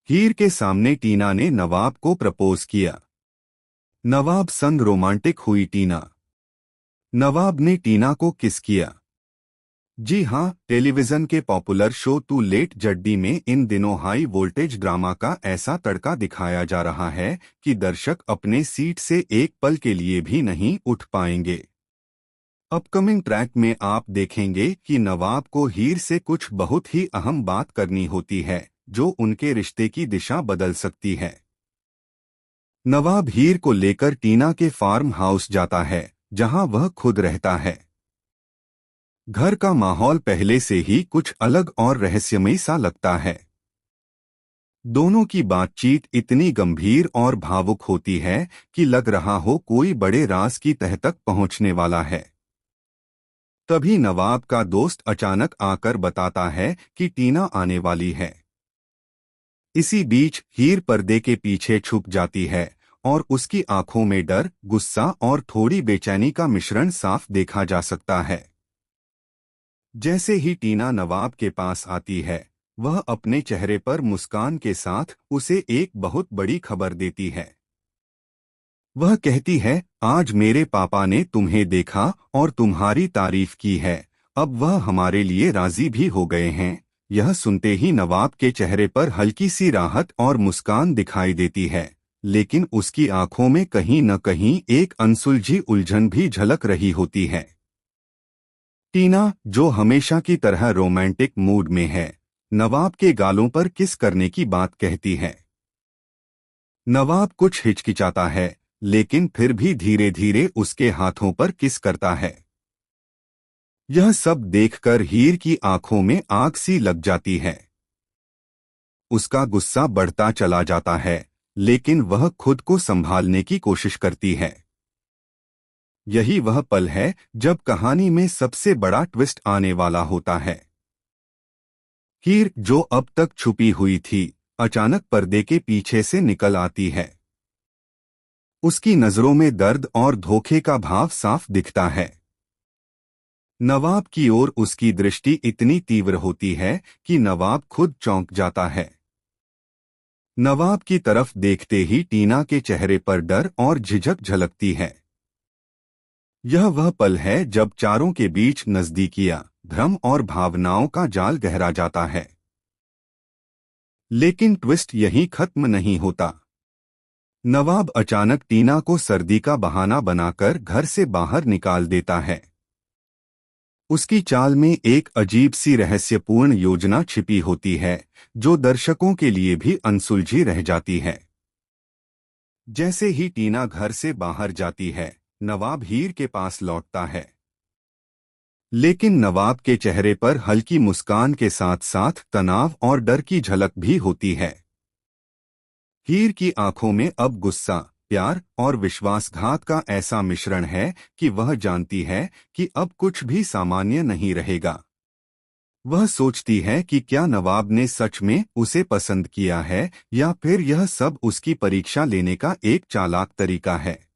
हीर के सामने टीना ने नवाब को प्रपोज किया। नवाब संग रोमांटिक हुई टीना। नवाब ने टीना को किस किया। जी हाँ, टेलीविजन के पॉपुलर शो टू लेट जड्डी में इन दिनों हाई वोल्टेज ड्रामा का ऐसा तड़का दिखाया जा रहा है कि दर्शक अपने सीट से एक पल के लिए भी नहीं उठ पाएंगे। अपकमिंग ट्रैक में आप देखेंगे कि नवाब को हीर से कुछ बहुत ही अहम बात करनी होती है जो उनके रिश्ते की दिशा बदल सकती है। नवाब हीर को लेकर टीना के फार्म हाउस जाता है जहां वह खुद रहता है। घर का माहौल पहले से ही कुछ अलग और रहस्यमयी सा लगता है। दोनों की बातचीत इतनी गंभीर और भावुक होती है कि लग रहा हो कोई बड़े राज की तह तक पहुंचने वाला है। तभी नवाब का दोस्त अचानक आकर बताता है कि टीना आने वाली है। इसी बीच हीर पर्दे के पीछे छुप जाती है और उसकी आंखों में डर, गुस्सा और थोड़ी बेचैनी का मिश्रण साफ देखा जा सकता है। जैसे ही टीना नवाब के पास आती है, वह अपने चेहरे पर मुस्कान के साथ उसे एक बहुत बड़ी खबर देती है। वह कहती है, आज मेरे पापा ने तुम्हें देखा और तुम्हारी तारीफ की है। अब वह हमारे लिए राजी भी हो गए हैं। यह सुनते ही नवाब के चेहरे पर हल्की सी राहत और मुस्कान दिखाई देती है, लेकिन उसकी आंखों में कहीं न कहीं एक अनसुलझी उलझन भी झलक रही होती है। टीना, जो हमेशा की तरह रोमांटिक मूड में है, नवाब के गालों पर किस करने की बात कहती है। नवाब कुछ हिचकिचाता है, लेकिन फिर भी धीरे धीरे उसके हाथों पर किस करता है। यह सब देखकर हीर की आंखों में आग सी लग जाती है। उसका गुस्सा बढ़ता चला जाता है, लेकिन वह खुद को संभालने की कोशिश करती है। यही वह पल है जब कहानी में सबसे बड़ा ट्विस्ट आने वाला होता है। हीर, जो अब तक छुपी हुई थी, अचानक पर्दे के पीछे से निकल आती है। उसकी नजरों में दर्द और धोखे का भाव साफ दिखता है। नवाब की ओर उसकी दृष्टि इतनी तीव्र होती है कि नवाब खुद चौंक जाता है। नवाब की तरफ देखते ही टीना के चेहरे पर डर और झिझक झलकती है। यह वह पल है जब चारों के बीच नजदीकियां, भ्रम और भावनाओं का जाल गहरा जाता है। लेकिन ट्विस्ट यहीं खत्म नहीं होता। नवाब अचानक टीना को सर्दी का बहाना बनाकर घर से बाहर निकाल देता है। उसकी चाल में एक अजीब सी रहस्यपूर्ण योजना छिपी होती है, जो दर्शकों के लिए भी अनसुलझी रह जाती है। जैसे ही टीना घर से बाहर जाती है, नवाब हीर के पास लौटता है। लेकिन नवाब के चेहरे पर हल्की मुस्कान के साथ साथ तनाव और डर की झलक भी होती है। हीर की आंखों में अब गुस्सा, प्यार और विश्वासघात का ऐसा मिश्रण है कि वह जानती है कि अब कुछ भी सामान्य नहीं रहेगा। वह सोचती है कि क्या नवाब ने सच में उसे पसंद किया है या फिर यह सब उसकी परीक्षा लेने का एक चालाक तरीका है।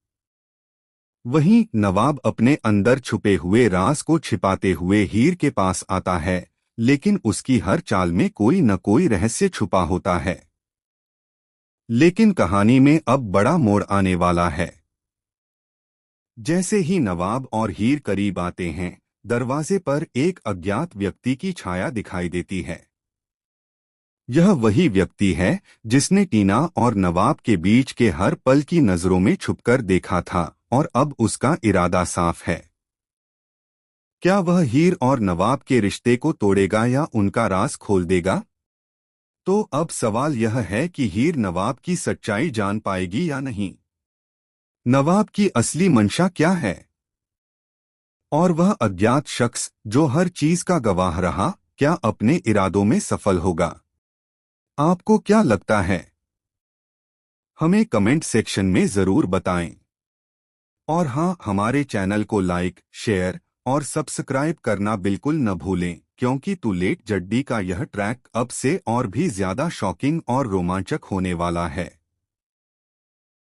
वहीं नवाब अपने अंदर छुपे हुए राज को छिपाते हुए हीर के पास आता है, लेकिन उसकी हर चाल में कोई न कोई रहस्य छुपा होता है। लेकिन कहानी में अब बड़ा मोड़ आने वाला है। जैसे ही नवाब और हीर करीब आते हैं, दरवाजे पर एक अज्ञात व्यक्ति की छाया दिखाई देती है। यह वही व्यक्ति है जिसने टीना और नवाब के बीच के हर पल की नजरों में छुपकर देखा था, और अब उसका इरादा साफ है। क्या वह हीर और नवाब के रिश्ते को तोड़ेगा या उनका राज खोल देगा? तो अब सवाल यह है कि हीर नवाब की सच्चाई जान पाएगी या नहीं। नवाब की असली मंशा क्या है? और वह अज्ञात शख्स जो हर चीज का गवाह रहा, क्या अपने इरादों में सफल होगा? आपको क्या लगता है? हमें कमेंट सेक्शन में जरूर बताएं। और हाँ, हमारे चैनल को लाइक, शेयर और सब्सक्राइब करना बिल्कुल न भूलें, क्योंकि टू लेट जड्डी का यह ट्रैक अब से और भी ज्यादा शॉकिंग और रोमांचक होने वाला है।